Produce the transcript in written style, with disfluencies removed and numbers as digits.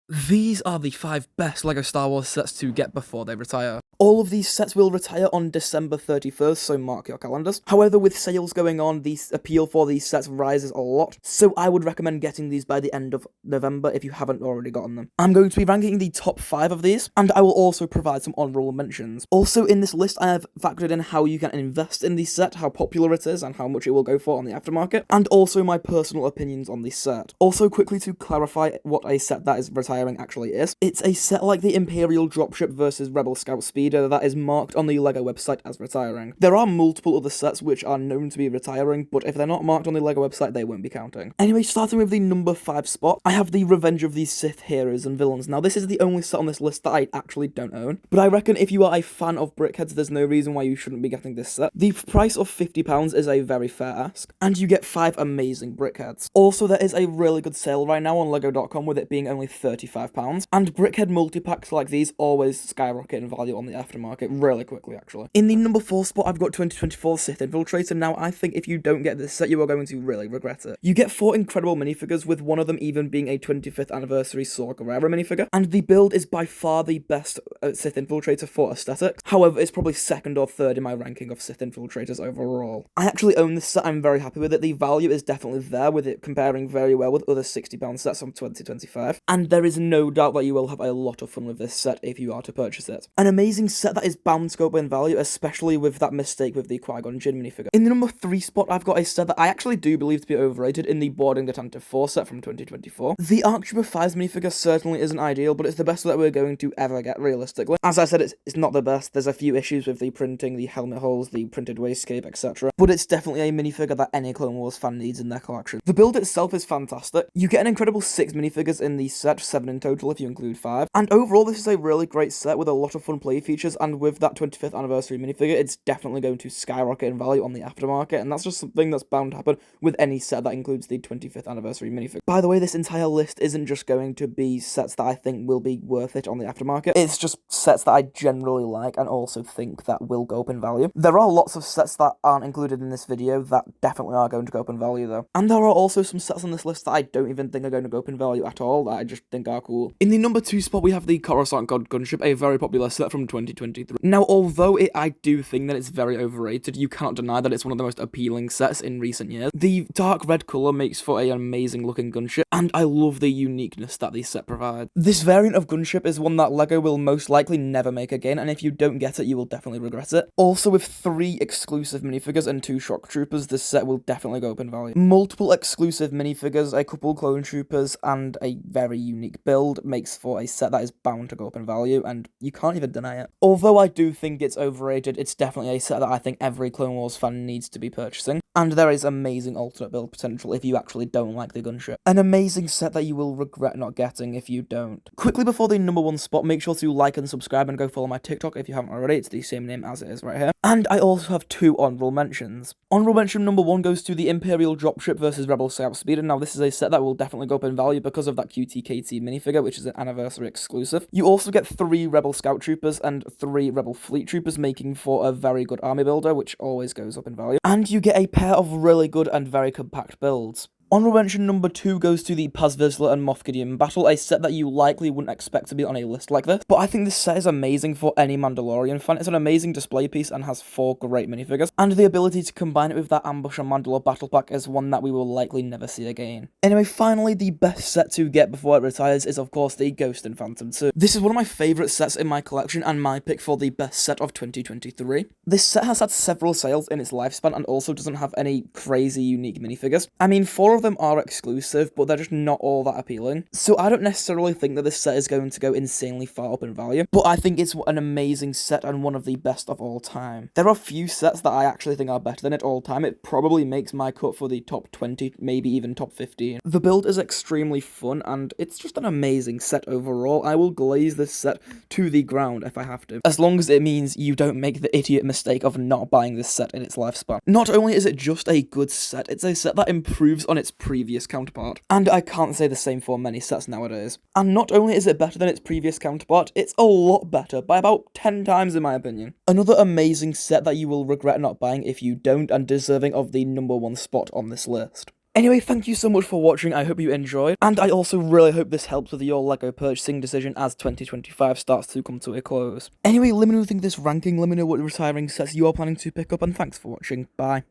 These are the 5 best LEGO Star Wars sets to get before they retire. All of these sets will retire on December 31st, so mark your calendars. However, with sales going on, the appeal for these sets rises a lot, so I would recommend getting these by the end of November if you haven't already gotten them. I'm going to be ranking the top 5 of these, and I will also provide some honourable mentions. Also, in this list, I have factored in how you can invest in the set, how popular it is, and how much it will go for on the aftermarket, and also my personal opinions on the set. Also, quickly to clarify what a set that is retiring actually is, it's a set like the Imperial Dropship versus Rebel Scout Speeder that is marked on the LEGO website as retiring. There are multiple other sets which are known to be retiring, but if they're not marked on the LEGO website, they won't be counting. Anyway, starting with the number 5 spot, I have the Revenge of the Sith Heroes and Villains. Now, this is the only set on this list that I actually don't own, but I reckon if you are a fan of Brickheadz, there's no reason why you shouldn't be getting this set. The price of £50 is a very fair ask, and you get 5 amazing Brickheadz. Also, there is a really good sale right now on LEGO.com with it being only £35, and Brickhead multi-packs like these always skyrocket in value on the aftermarket really quickly, actually. In the number 4 spot, I've got 2024 Sith Infiltrator. Now, I think if you don't get this set, you are going to really regret it. You get 4 incredible minifigures, with one of them even being a 25th anniversary Saw Gerrera minifigure, and the build is by far the best Sith Infiltrator for aesthetics. However, it's probably 2nd or 3rd in my ranking of Sith Infiltrators overall. I actually own this set, I'm very happy with it. The value is definitely there, with it comparing very well with other £60 sets from 2025, and there is no doubt that you will have a lot of fun with this set if you are to purchase it. An amazing set that is bound to go up in value, especially with that mistake with the Qui-Gon Jinn minifigure. In the number 3 spot, I've got a set that I actually do believe to be overrated in the Boarding the Tantive 4 set from 2024. The Arc Trooper 5's minifigure certainly isn't ideal, but it's the best that we're going to ever get, realistically. As I said, it's not the best. There's a few issues with the printing, the helmet holes, the printed waistcape, etc. But it's definitely a minifigure that any Clone Wars fan needs in their collection. The build itself is fantastic. You get an incredible 6 minifigures in the set, 7 in total if you include 5. And overall, this is a really great set with a lot of fun play features, and with that 25th anniversary minifigure, it's definitely going to skyrocket in value on the aftermarket, and that's just something that's bound to happen with any set that includes the 25th anniversary minifigure. By the way, this entire list isn't just going to be sets that I think will be worth it on the aftermarket, it's just sets that I generally like and also think that will go up in value. There are lots of sets that aren't included in this video that definitely are going to go up in value though. And there are also some sets on this list that I don't even think are going to go up in value at all, that I just think are cool. In the number 2 spot, we have the Coruscant Gunship, a very popular set from 2023. Now, although I do think that it's very overrated, you cannot deny that it's one of the most appealing sets in recent years. The dark red colour makes for an amazing looking gunship, and I love the uniqueness that the set provides. This variant of gunship is one that LEGO will most likely never make again, and if you don't get it, you will definitely regret it. Also, with 3 exclusive minifigures and 2 shock troopers, this set will definitely go up in value. Multiple exclusive minifigures, a couple clone troopers, and a very unique build makes for a set that is bound to go up in value, and you can't even deny it. Although I do think it's overrated, it's definitely a set that I think every Clone Wars fan needs to be purchasing, and there is amazing alternate build potential if you actually don't like the gunship. An amazing set that you will regret not getting if you don't. Quickly before the number 1 spot, make sure to like and subscribe and go follow my TikTok if you haven't already. It's the same name as it is right here. And I also have 2 honourable mentions. Honourable mention number 1 goes to the Imperial Dropship versus Rebel Scout Speeder. Now, this is a set that will definitely go up in value because of that QTKT minifigure, which is an anniversary exclusive. You also get 3 Rebel Scout Troopers and 3 Rebel Fleet Troopers, making for a very good army builder, which always goes up in value. And you get a pair of really good and very compact builds. Honourable mention number 2 goes to the Paz Vizsla and Moff Gideon battle, a set that you likely wouldn't expect to be on a list like this, but I think this set is amazing for any Mandalorian fan. It's an amazing display piece and has 4 great minifigures, and the ability to combine it with that Ambush and Mandalore battle pack is one that we will likely never see again. Anyway, finally, the best set to get before it retires is of course the Ghost and Phantom 2. This is one of my favourite sets in my collection and my pick for the best set of 2023. This set has had several sales in its lifespan and also doesn't have any crazy unique minifigures. I mean, 4 of them are exclusive, but they're just not all that appealing. So I don't necessarily think that this set is going to go insanely far up in value, but I think it's an amazing set and one of the best of all time. There are few sets that I actually think are better than it all time. It probably makes my cut for the top 20, maybe even top 15. The build is extremely fun, and it's just an amazing set overall. I will glaze this set to the ground if I have to, as long as it means you don't make the idiot mistake of not buying this set in its lifespan. Not only is it just a good set, it's a set that improves on its previous counterpart, and I can't say the same for many sets nowadays. And not only is it better than its previous counterpart, it's a lot better, by about 10 times in my opinion. Another amazing set that you will regret not buying if you don't, and deserving of the number 1 spot on this list. Anyway, thank you so much for watching, I hope you enjoyed, and I also really hope this helps with your LEGO purchasing decision as 2025 starts to come to a close. Anyway, let me know what you think of this ranking, let me know what retiring sets you are planning to pick up, and thanks for watching, bye.